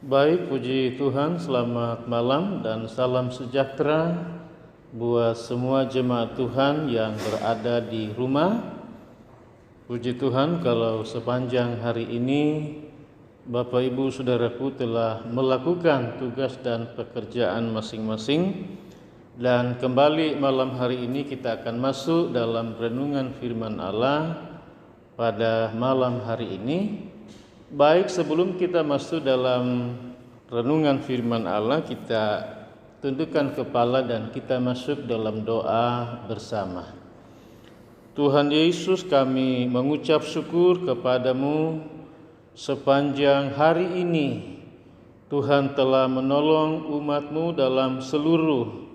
Baik, puji Tuhan, selamat malam dan salam sejahtera buat semua jemaat Tuhan yang berada di rumah. Puji Tuhan kalau sepanjang hari ini Bapak Ibu Saudaraku telah melakukan tugas dan pekerjaan masing-masing. Dan kembali malam hari ini kita akan masuk dalam renungan firman Allah pada malam hari ini. Baik, sebelum kita masuk dalam renungan firman Allah, kita tundukkan kepala dan kita masuk dalam doa bersama. Tuhan Yesus, kami mengucap syukur kepadamu sepanjang hari ini. Tuhan telah menolong umat-Mu dalam seluruh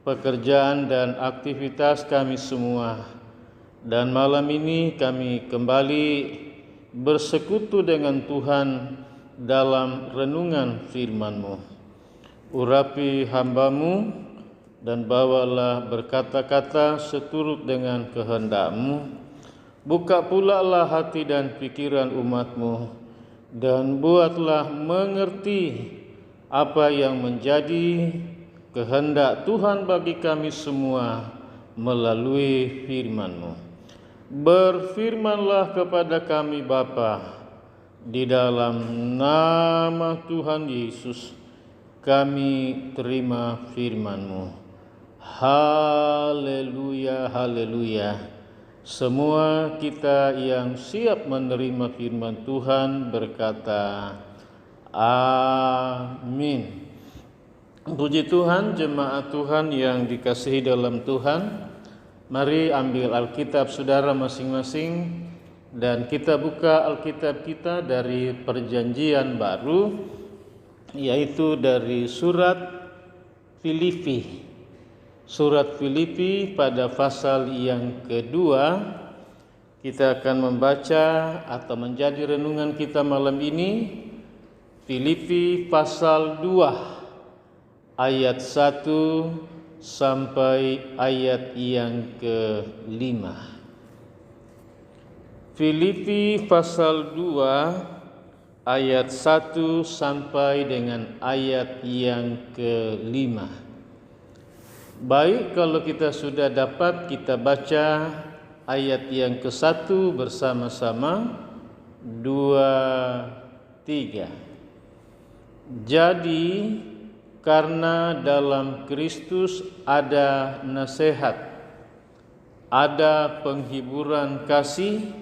pekerjaan dan aktivitas kami semua. Dan malam ini kami kembali bersekutu dengan Tuhan dalam renungan firman-Mu. Urapi hamba-Mu dan bawalah berkata-kata seturut dengan kehendak-Mu. Buka pula lah hati dan pikiran umat-Mu dan buatlah mengerti apa yang menjadi kehendak Tuhan bagi kami semua melalui firman-Mu. Berfirmanlah kepada kami Bapa, di dalam nama Tuhan Yesus kami terima firman-Mu. Haleluya, haleluya. Semua kita yang siap menerima firman Tuhan berkata amin. Puji Tuhan, jemaat Tuhan yang dikasihi dalam Tuhan. Mari ambil Alkitab saudara masing-masing dan kita buka Alkitab kita dari Perjanjian Baru, yaitu dari surat Filipi. Surat Filipi pada pasal yang kedua, kita akan membaca atau menjadi renungan kita malam ini Filipi pasal 2 ayat 1 sampai ayat yang ke-5. Filipi pasal 2 ayat 1 sampai dengan ayat yang ke-5. Baik, kalau kita sudah dapat, kita baca ayat yang ke-1 bersama-sama. 2, 3. Jadi karena dalam Kristus ada nasihat, ada penghiburan kasih,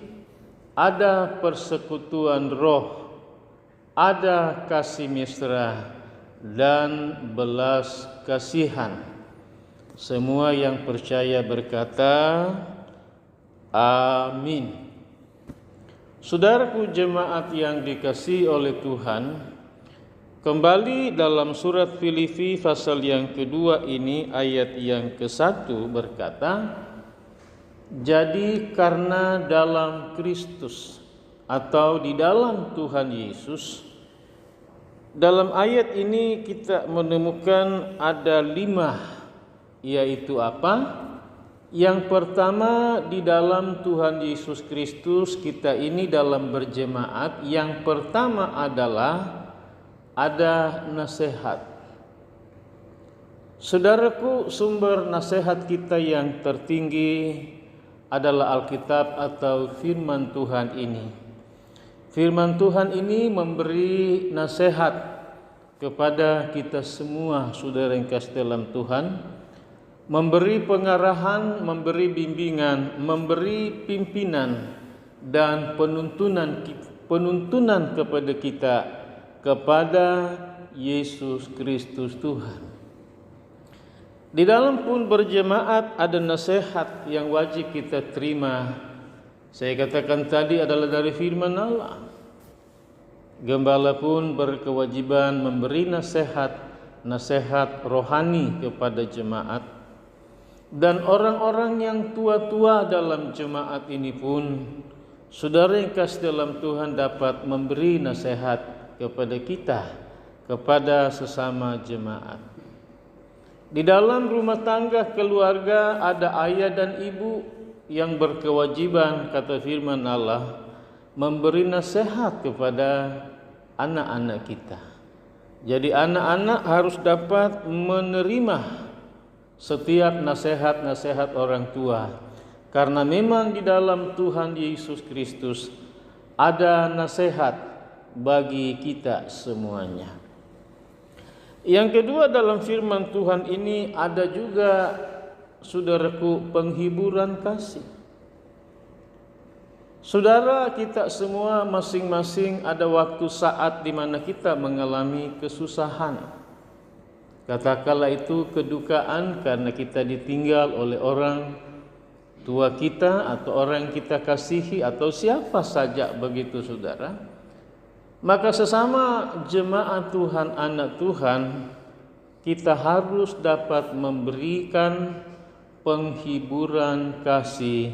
ada persekutuan roh, ada kasih mesra dan belas kasihan. Semua yang percaya berkata amin. Saudaraku jemaat yang dikasihi oleh Tuhan, kembali dalam surat Filipi pasal yang kedua ini ayat yang ke-1 berkata, jadi karena dalam Kristus atau di dalam Tuhan Yesus. Dalam ayat ini kita menemukan ada 5, yaitu apa? Yang pertama, di dalam Tuhan Yesus Kristus kita ini dalam berjemaat, yang pertama adalah ada nasihat. Saudaraku, sumber nasihat kita yang tertinggi adalah Alkitab atau firman Tuhan ini. Firman Tuhan ini memberi nasihat kepada kita semua, saudara yang kasih dalam Tuhan, memberi pengarahan, memberi bimbingan, memberi pimpinan dan penuntunan kepada kita, kepada Yesus Kristus Tuhan. Di dalam pun berjemaat ada nasihat yang wajib kita terima. Saya katakan tadi adalah dari firman Allah. Gembala pun berkewajiban memberi nasihat rohani kepada jemaat. Dan orang-orang yang tua-tua dalam jemaat ini pun, saudara yang kasih dalam Tuhan, dapat memberi nasihat kepada kita, kepada sesama jemaat. Di dalam rumah tangga keluarga ada ayah dan ibu yang berkewajiban, kata firman Allah, memberi nasihat kepada anak-anak kita. Jadi anak-anak harus dapat menerima setiap nasihat-nasihat orang tua, karena memang di dalam Tuhan Yesus Kristus ada nasihat bagi kita semuanya. Yang kedua, dalam firman Tuhan ini ada juga, saudaraku, penghiburan kasih. Saudara, kita semua masing-masing ada waktu saat di mana kita mengalami kesusahan. Katakanlah itu kedukaan karena kita ditinggal oleh orang tua kita atau orang yang kita kasihi atau siapa saja begitu, saudara. Maka sesama jemaat Tuhan, anak Tuhan, kita harus dapat memberikan penghiburan kasih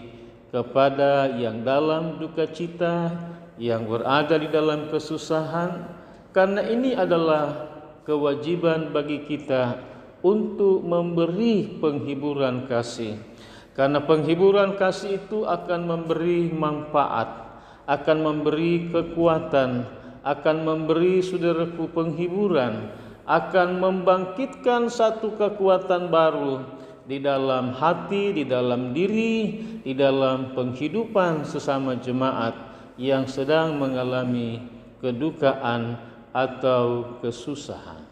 kepada yang dalam duka cita, yang berada di dalam kesusahan, karena ini adalah kewajiban bagi kita untuk memberi penghiburan kasih. Karena penghiburan kasih itu akan memberi manfaat, akan memberi kekuatan, akan memberi, saudaraku, penghiburan, akan membangkitkan satu kekuatan baru di dalam hati, di dalam diri, di dalam penghidupan sesama jemaat yang sedang mengalami kedukaan atau kesusahan.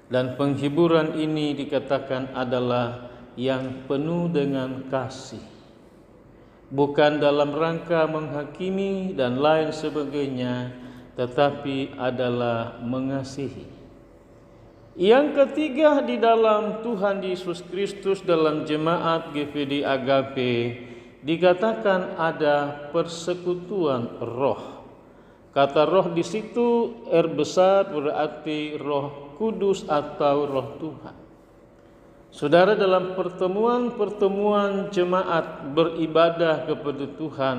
Dan penghiburan ini dikatakan adalah yang penuh dengan kasih, bukan dalam rangka menghakimi dan lain sebagainya, tetapi adalah mengasihi. Yang ketiga, di dalam Tuhan Yesus Kristus, dalam jemaat GPD Agape, dikatakan ada persekutuan roh. Kata roh di situ R besar berarti Roh Kudus atau Roh Tuhan. Saudara, dalam pertemuan jemaat beribadah kepada Tuhan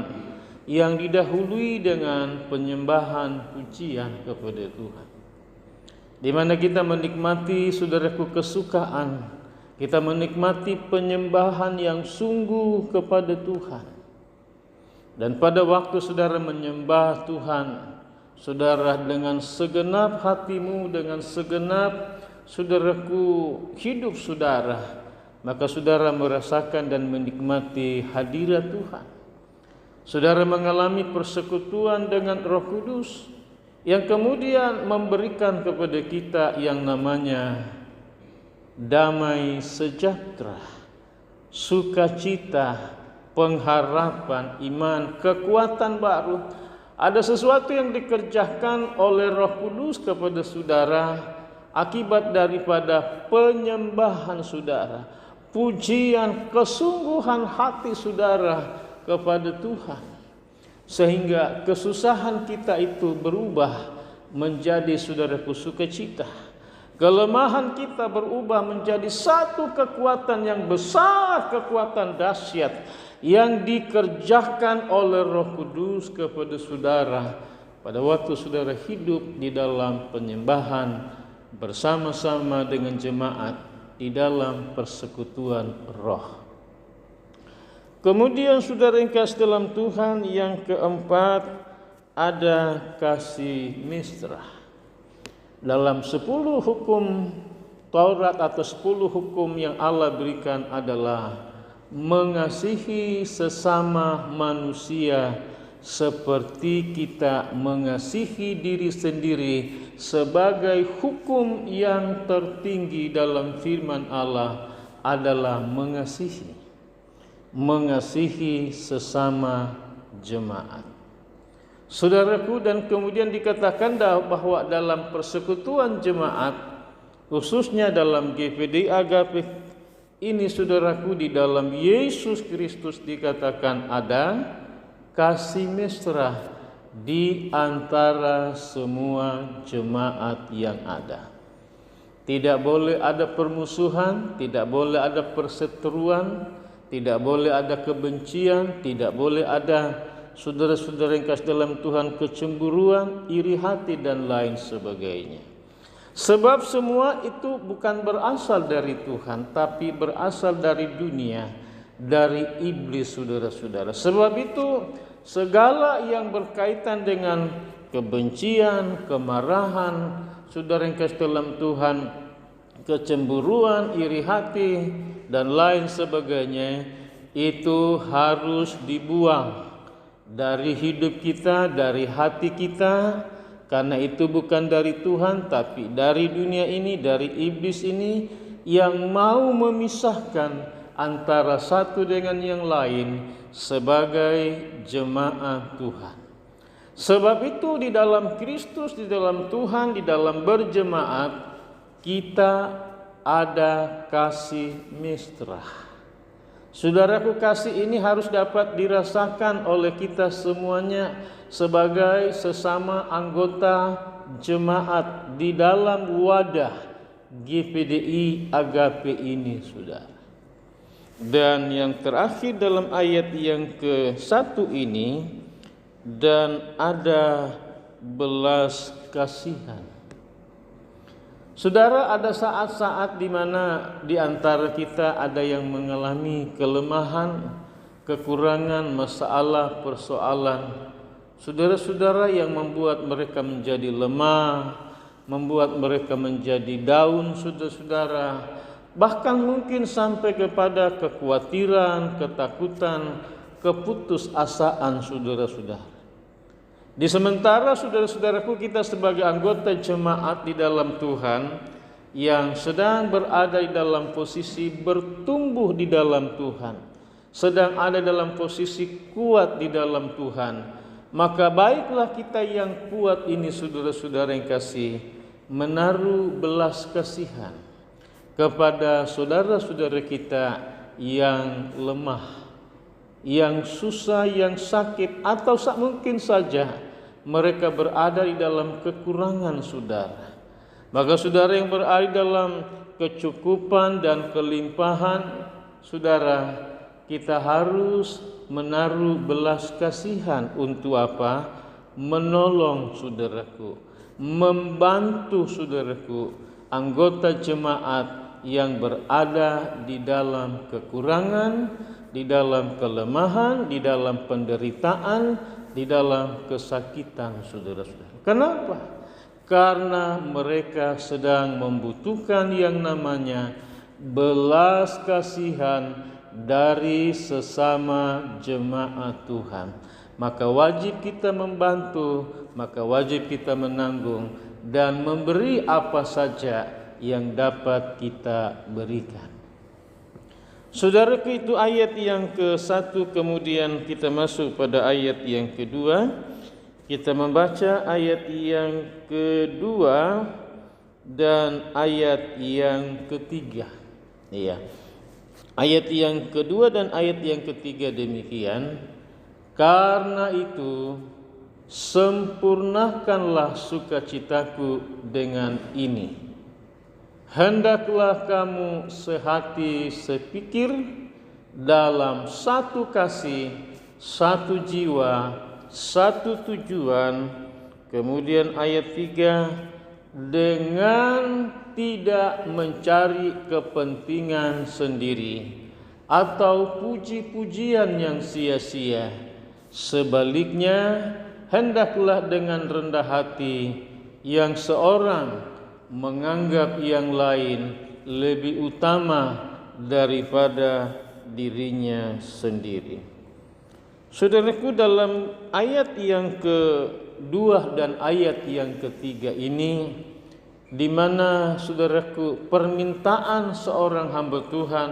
yang didahului dengan penyembahan pujian kepada Tuhan, di mana kita menikmati, saudaraku, kesukaan, kita menikmati penyembahan yang sungguh kepada Tuhan. Dan pada waktu saudara menyembah Tuhan, saudara dengan segenap hatimu, dengan segenap, saudaraku, hidup saudara, maka saudara merasakan dan menikmati hadirat Tuhan. Saudara mengalami persekutuan dengan Roh Kudus yang kemudian memberikan kepada kita yang namanya damai sejahtera, sukacita, pengharapan, iman, kekuatan baru. Ada sesuatu yang dikerjakan oleh Roh Kudus kepada saudara akibat daripada penyembahan saudara, pujian, kesungguhan hati saudara kepada Tuhan, sehingga kesusahan kita itu berubah menjadi, saudaraku, sukacita. Kelemahan kita berubah menjadi satu kekuatan yang besar, kekuatan dahsyat yang dikerjakan oleh Roh Kudus kepada saudara pada waktu saudara hidup di dalam penyembahan bersama-sama dengan jemaat di dalam persekutuan roh. Kemudian saudara yang kasih dalam Tuhan, yang keempat ada kasih mesra. Dalam 10 hukum Taurat atau 10 hukum yang Allah berikan adalah mengasihi sesama manusia seperti kita mengasihi diri sendiri, sebagai hukum yang tertinggi dalam firman Allah adalah mengasihi sesama jemaat. Saudaraku, dan kemudian dikatakan bahwa dalam persekutuan jemaat, khususnya dalam GPD Agape ini, saudaraku, di dalam Yesus Kristus dikatakan ada kasih mesra di antara semua jemaat yang ada. Tidak boleh ada permusuhan, tidak boleh ada perseteruan, tidak boleh ada kebencian, tidak boleh ada, saudara-saudara yang kasih dalam Tuhan, kecemburuan, iri hati, dan lain sebagainya. Sebab semua itu bukan berasal dari Tuhan, tapi berasal dari dunia, dari iblis, saudara-saudara. Sebab itu segala yang berkaitan dengan kebencian, kemarahan, saudara yang kasih dalam Tuhan, kecemburuan, iri hati, dan lain sebagainya, itu harus dibuang dari hidup kita, dari hati kita, karena itu bukan dari Tuhan, tapi dari dunia ini, dari iblis ini yang mau memisahkan antara satu dengan yang lain sebagai jemaat Tuhan. Sebab itu di dalam Kristus, di dalam Tuhan, di dalam berjemaat, kita ada kasih mesra. Saudaraku, kasih ini harus dapat dirasakan oleh kita semuanya sebagai sesama anggota jemaat di dalam wadah GPDI Agape ini, saudara. Dan yang terakhir dalam ayat yang ke-1 ini, dan ada belas kasihan. Saudara, ada saat-saat di mana di antara kita ada yang mengalami kelemahan, kekurangan, masalah, persoalan. Saudara-saudara, yang membuat mereka menjadi lemah, membuat mereka menjadi down, saudara-saudara, bahkan mungkin sampai kepada kekhawatiran, ketakutan, keputusasaan, saudara-saudara. Di sementara saudara-saudaraku, kita sebagai anggota jemaat di dalam Tuhan yang sedang berada di dalam posisi bertumbuh di dalam Tuhan, sedang ada dalam posisi kuat di dalam Tuhan, maka baiklah kita yang kuat ini, saudara-saudara yang kasih, menaruh belas kasihan kepada saudara-saudara kita yang lemah, yang susah, yang sakit, atau mungkin saja mereka berada di dalam kekurangan, saudara. Maka saudara yang berada dalam kecukupan dan kelimpahan, saudara, kita harus menaruh belas kasihan untuk apa? Menolong saudaraku, membantu saudaraku, anggota jemaat yang berada di dalam kekurangan, di dalam kelemahan, di dalam penderitaan, di dalam kesakitan, saudara-saudara. Kenapa? Karena mereka sedang membutuhkan yang namanya belas kasihan dari sesama jemaat Tuhan. Maka wajib kita membantu, maka wajib kita menanggung dan memberi apa saja yang dapat kita berikan. Saudaraku, itu ayat yang ke-1, kemudian kita masuk pada ayat yang kedua. Kita membaca ayat yang kedua dan ayat yang ketiga. Iya. Ayat yang kedua dan ayat yang ketiga demikian. Karena itu sempurnakanlah sukacitaku dengan ini. Hendaklah kamu sehati sepikir, dalam satu kasih, satu jiwa, satu tujuan. Kemudian ayat 3, dengan tidak mencari kepentingan sendiri atau puji-pujian yang sia-sia. Sebaliknya, hendaklah dengan rendah hati yang seorang menganggap yang lain lebih utama daripada dirinya sendiri. Saudaraku, dalam ayat yang kedua dan ayat yang ketiga ini, di mana saudaraku permintaan seorang hamba Tuhan,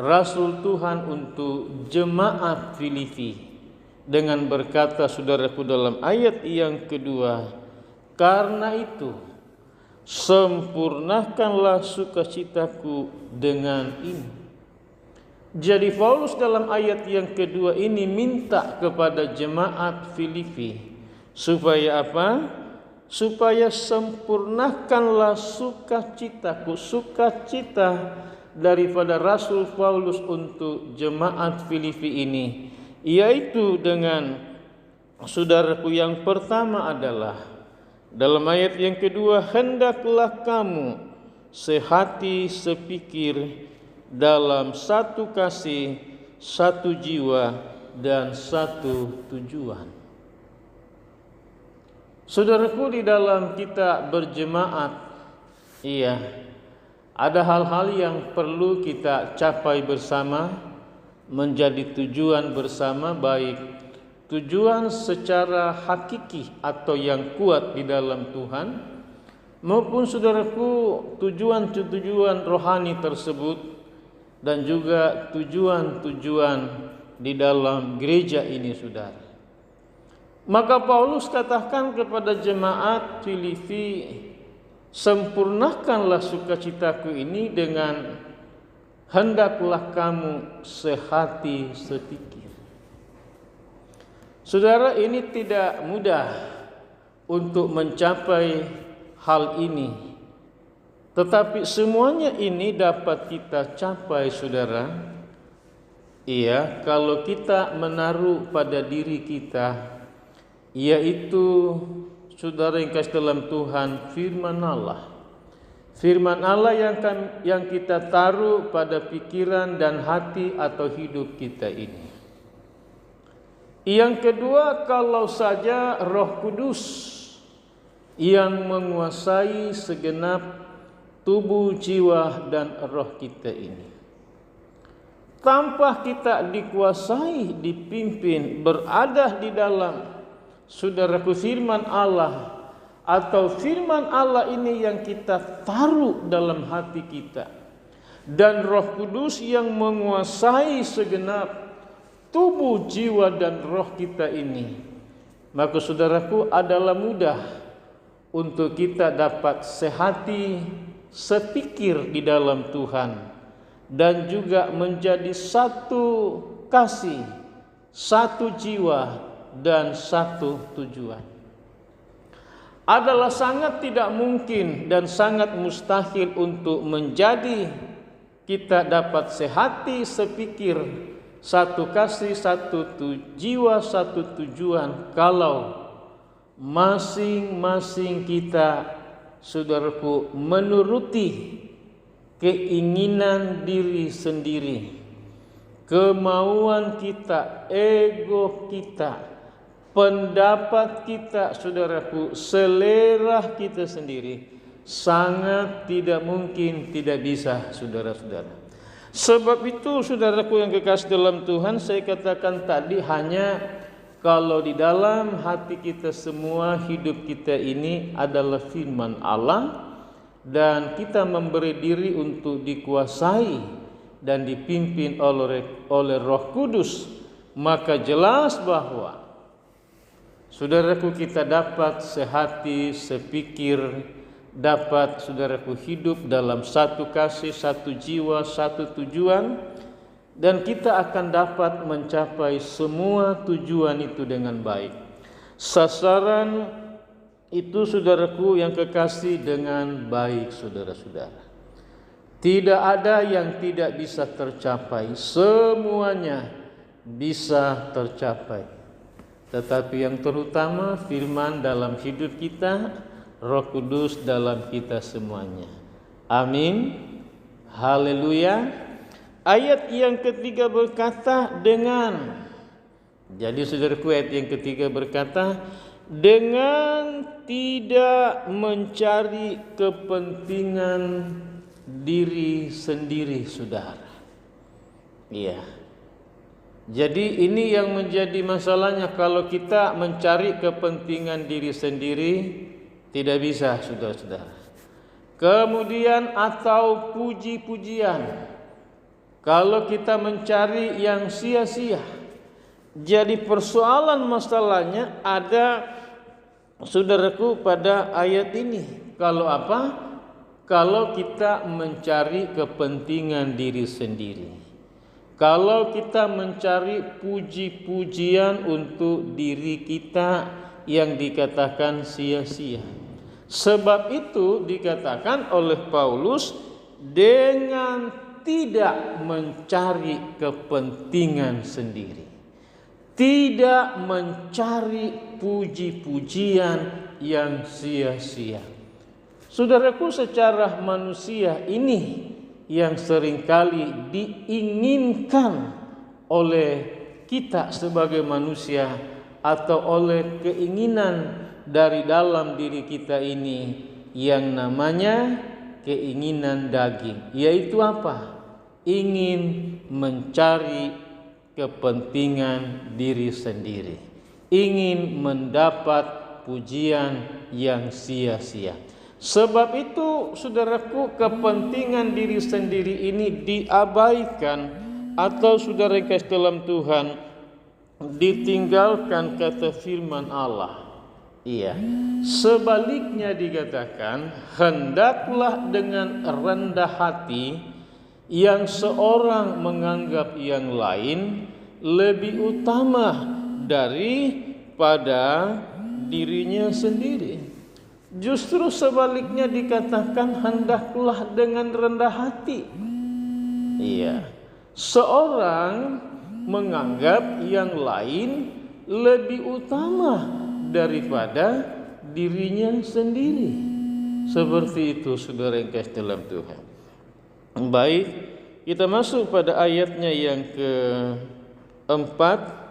Rasul Tuhan untuk jemaat Filipi dengan berkata, saudaraku, dalam ayat yang kedua, karena itu sempurnakanlah sukacitaku dengan ini. Jadi Paulus dalam ayat yang kedua ini minta kepada jemaat Filipi supaya apa? Supaya sempurnakanlah sukacitaku, sukacita daripada Rasul Paulus untuk jemaat Filipi ini, yaitu dengan, saudaraku, yang pertama adalah dalam ayat yang kedua, hendaklah kamu sehati sepikir, dalam satu kasih, satu jiwa, dan satu tujuan. Saudaraku, di dalam kita berjemaat, ada hal-hal yang perlu kita capai bersama, menjadi tujuan bersama, baik tujuan secara hakiki atau yang kuat di dalam Tuhan, maupun saudaraku tujuan-tujuan rohani tersebut, dan juga tujuan-tujuan di dalam gereja ini, saudara. Maka Paulus katakan kepada jemaat Filipi, sempurnakanlah sukacitaku ini dengan hendaklah kamu sehati sepikir. Saudara, ini tidak mudah untuk mencapai hal ini, tetapi semuanya ini dapat kita capai, saudara, kalau kita menaruh pada diri kita, yaitu saudara yang kasih dalam Tuhan, firman Allah. Firman Allah yang kita taruh pada pikiran dan hati atau hidup kita ini. Yang kedua, kalau saja Roh Kudus yang menguasai segenap tubuh, jiwa, dan roh kita ini. Tanpa kita dikuasai, dipimpin, berada di dalam, saudaraku, firman Allah, atau firman Allah ini yang kita taruh dalam hati kita, dan Roh Kudus yang menguasai segenap tubuh, jiwa, dan roh kita ini, maka saudaraku, adalah mudah untuk kita dapat sehati, sepikir di dalam Tuhan, dan juga menjadi satu kasih, satu jiwa, dan satu tujuan. Adalah sangat tidak mungkin dan sangat mustahil untuk menjadi kita dapat sehati, sepikir, satu kasih, satu jiwa, satu tujuan, kalau masing-masing kita, saudaraku, menuruti keinginan diri sendiri, kemauan kita, ego kita, pendapat kita, saudaraku, selera kita sendiri. Sangat tidak mungkin, tidak bisa, saudara-saudara. Sebab itu, saudaraku yang kekasih dalam Tuhan, saya katakan tadi, hanya kalau di dalam hati kita semua, hidup kita ini adalah firman Allah, dan kita memberi diri untuk dikuasai dan dipimpin oleh Roh Kudus, maka jelas bahwa, saudaraku, kita dapat sehati, sepikir, dapat, saudaraku, hidup dalam satu kasih, satu jiwa, satu tujuan, dan kita akan dapat mencapai semua tujuan itu dengan baik. Sasaran itu, saudaraku yang kekasih, dengan baik, saudara-saudara. Tidak ada yang tidak bisa tercapai, semuanya bisa tercapai. Tetapi yang terutama, firman dalam hidup kita, Roh Kudus dalam kita semuanya. Amin. Haleluya. Ayat yang ketiga berkata dengan, jadi saudaraku, ayat yang ketiga berkata, dengan tidak mencari kepentingan diri sendiri, saudara. Iya. Jadi ini yang menjadi masalahnya, kalau kita mencari kepentingan diri sendiri, tidak bisa, saudara-saudara. Kemudian atau puji-pujian, kalau kita mencari yang sia-sia. Jadi persoalan masalahnya ada, saudaraku, pada ayat ini. Kalau apa? Kalau kita mencari kepentingan diri sendiri, kalau kita mencari puji-pujian untuk diri kita yang dikatakan sia-sia. Sebab itu dikatakan oleh Paulus, dengan tidak mencari kepentingan sendiri, tidak mencari puji-pujian yang sia-sia. Saudaraku, secara manusia ini yang seringkali diinginkan oleh kita sebagai manusia, atau oleh keinginan dari dalam diri kita ini yang namanya keinginan daging, yaitu apa? Ingin mencari kepentingan diri sendiri, ingin mendapat pujian yang sia-sia. Sebab itu, saudaraku, kepentingan diri sendiri ini diabaikan atau saudara yang kasih dalam Tuhan, ditinggalkan kata firman Allah. Iya. Sebaliknya dikatakan, hendaklah dengan rendah hati yang seorang menganggap yang lain lebih utama daripada dirinya sendiri. Justru sebaliknya dikatakan hendaklah dengan rendah hati. Iya. Seorang menganggap yang lain lebih utama daripada dirinya sendiri. Seperti itu saudara yang kasih dalam Tuhan. Baik, kita masuk pada ayatnya yang keempat.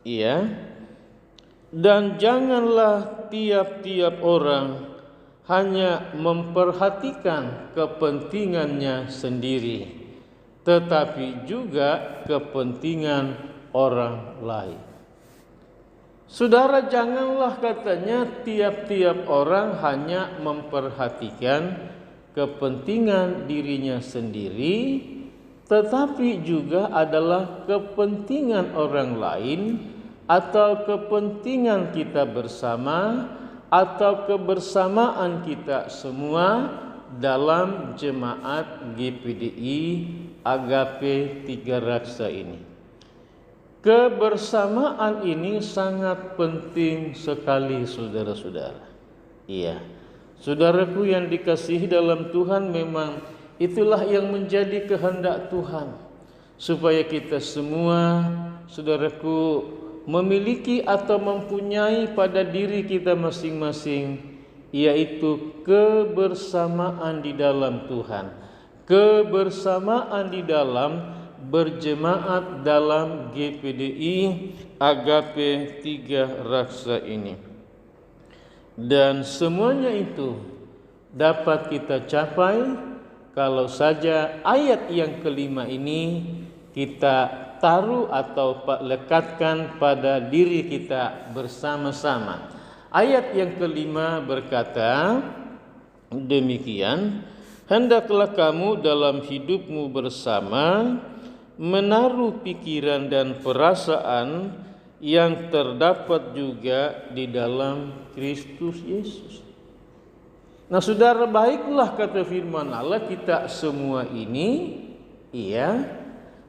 Ya. Dan janganlah tiap-tiap orang hanya memperhatikan kepentingannya sendiri, tetapi juga kepentingan orang lain. Saudara, janganlah katanya tiap-tiap orang hanya memperhatikan kepentingan dirinya sendiri, tetapi juga adalah kepentingan orang lain atau kepentingan kita bersama atau kebersamaan kita semua dalam jemaat GPDI Agape Tiga Raksa ini. Kebersamaan ini sangat penting sekali, saudara-saudara. Iya, saudaraku yang dikasihi dalam Tuhan, memang itulah yang menjadi kehendak Tuhan, supaya kita semua, saudaraku, memiliki atau mempunyai pada diri kita masing-masing, yaitu kebersamaan di dalam Tuhan, kebersamaan di dalam berjemaat dalam GPDI Agape Tiga Raksa ini. Dan semuanya itu dapat kita capai kalau saja ayat yang kelima ini kita taruh atau lekatkan pada diri kita bersama-sama. Ayat yang kelima berkata demikian, hendaklah kamu dalam hidupmu bersama menaruh pikiran dan perasaan yang terdapat juga di dalam Kristus Yesus. Nah, saudara, baiklah kata firman Allah, kita semua ini,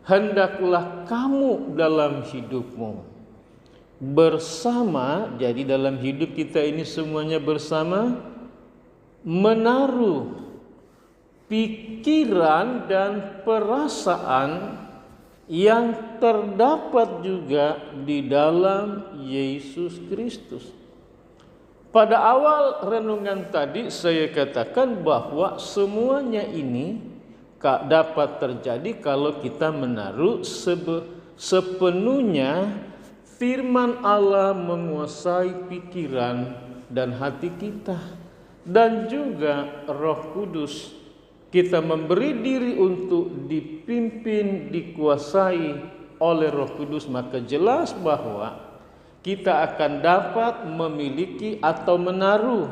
hendaklah kamu dalam hidupmu bersama. Jadi dalam hidup kita ini semuanya bersama, menaruh pikiran dan perasaan yang terdapat juga di dalam Yesus Kristus. Pada awal renungan tadi saya katakan bahwa semuanya ini dapat terjadi kalau kita menaruh sepenuhnya firman Allah menguasai pikiran dan hati kita, dan juga Roh Kudus. Kita memberi diri untuk dipimpin, dikuasai oleh Roh Kudus, maka jelas bahwa kita akan dapat memiliki atau menaruh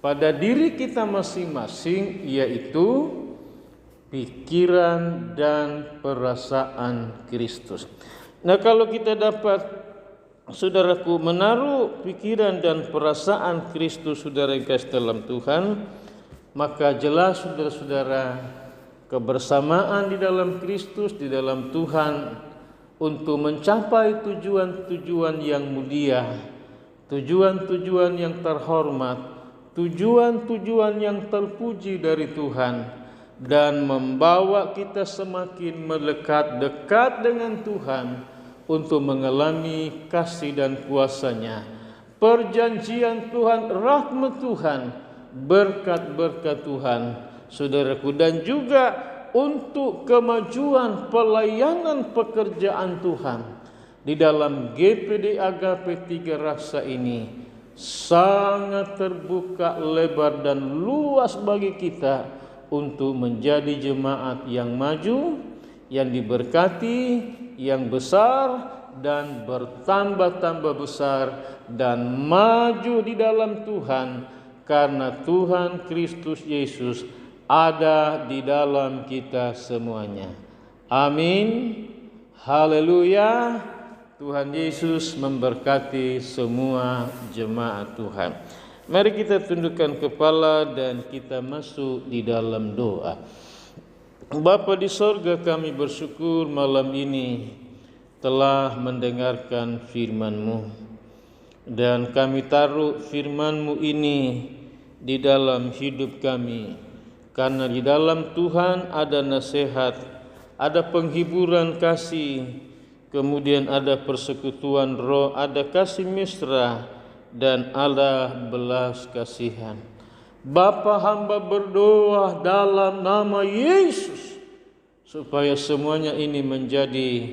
pada diri kita masing-masing, yaitu pikiran dan perasaan Kristus. Nah, kalau kita dapat, saudaraku, menaruh pikiran dan perasaan Kristus, saudara yang kasih dalam Tuhan, maka jelas, saudara-saudara, kebersamaan di dalam Kristus, di dalam Tuhan, untuk mencapai tujuan-tujuan yang mulia, tujuan-tujuan yang terhormat, tujuan-tujuan yang terpuji dari Tuhan, dan membawa kita semakin melekat dekat dengan Tuhan untuk mengalami kasih dan kuasa-Nya, perjanjian Tuhan, rahmat Tuhan, berkat-berkat Tuhan, saudaraku, dan juga untuk kemajuan pelayanan pekerjaan Tuhan di dalam GPD Agape Tiga Raksa ini. sangat terbuka lebar dan luas bagi kita untuk menjadi jemaat yang maju, yang diberkati, yang besar dan bertambah-tambah besar dan maju di dalam Tuhan, karena Tuhan Kristus Yesus ada di dalam kita semuanya. Amin. Haleluya. Tuhan Yesus memberkati semua jemaat Tuhan. Mari kita tundukkan kepala dan kita masuk di dalam doa. Bapa di sorga, kami bersyukur malam ini telah mendengarkan firman-Mu, dan kami taruh firman-Mu ini di dalam hidup kami, karena di dalam Tuhan ada nasihat, ada penghiburan kasih, kemudian ada persekutuan roh, ada kasih mesra, dan ada belas kasihan. Bapa, hamba berdoa dalam nama Yesus, supaya semuanya ini menjadi,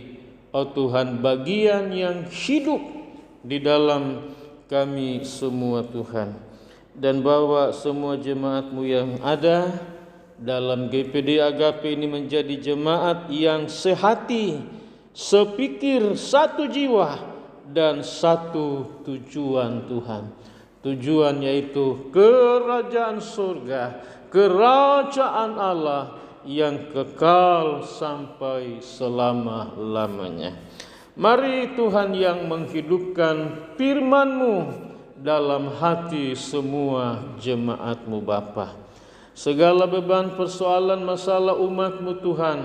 oh Tuhan, bagian yang hidup di dalam kami semua Tuhan. Dan bawa semua jemaat-Mu yang ada dalam GPD Agape ini menjadi jemaat yang sehati, sepikir, satu jiwa, dan satu tujuan Tuhan. Tujuan yaitu kerajaan surga, kerajaan Allah yang kekal sampai selama-lamanya. Mari Tuhan yang menghidupkan firman-Mu dalam hati semua jemaat-Mu Bapa. Segala beban persoalan masalah umat-Mu Tuhan,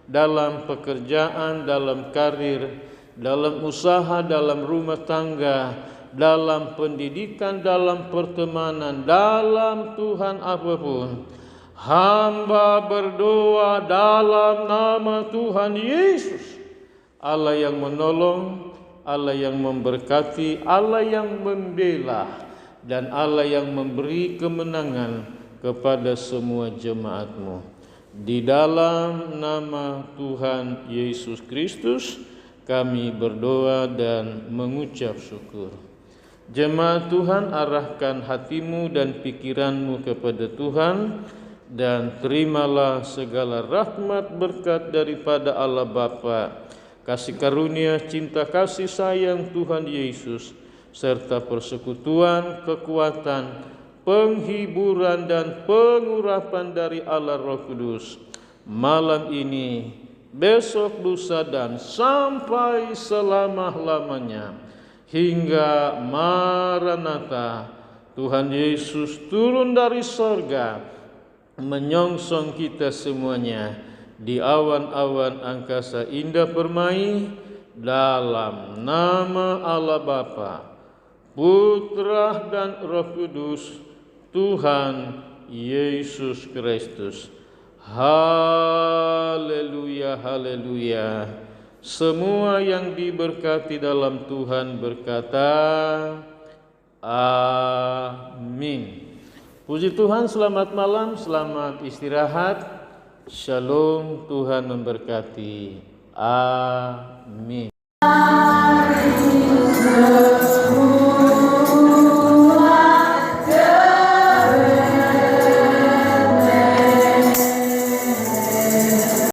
dalam pekerjaan, dalam karir, dalam usaha, dalam rumah tangga, dalam pendidikan, dalam pertemanan, dalam Tuhan apapun, hamba berdoa dalam nama Tuhan Yesus, Allah yang menolong, Allah yang memberkati, Allah yang membela, dan Allah yang memberi kemenangan kepada semua jemaat-Mu. Di dalam nama Tuhan Yesus Kristus kami berdoa dan mengucap syukur. Jemaat Tuhan, arahkan hatimu dan pikiranmu kepada Tuhan, dan terimalah segala rahmat berkat daripada Allah Bapa, kasih karunia, cinta kasih sayang Tuhan Yesus, serta persekutuan, kekuatan, penghiburan dan pengurapan dari Allah Roh Kudus malam ini, besok, lusa, dan sampai selama-lamanya, hingga Maranatha, Tuhan Yesus turun dari sorga menyongsong kita semuanya di awan-awan angkasa indah permai, dalam nama Allah Bapa, Putra dan Roh Kudus, Tuhan Yesus Kristus. Haleluya, haleluya. Semua yang diberkati dalam Tuhan berkata amin. Puji Tuhan, selamat malam, selamat istirahat. Shalom, Tuhan memberkati. Amin.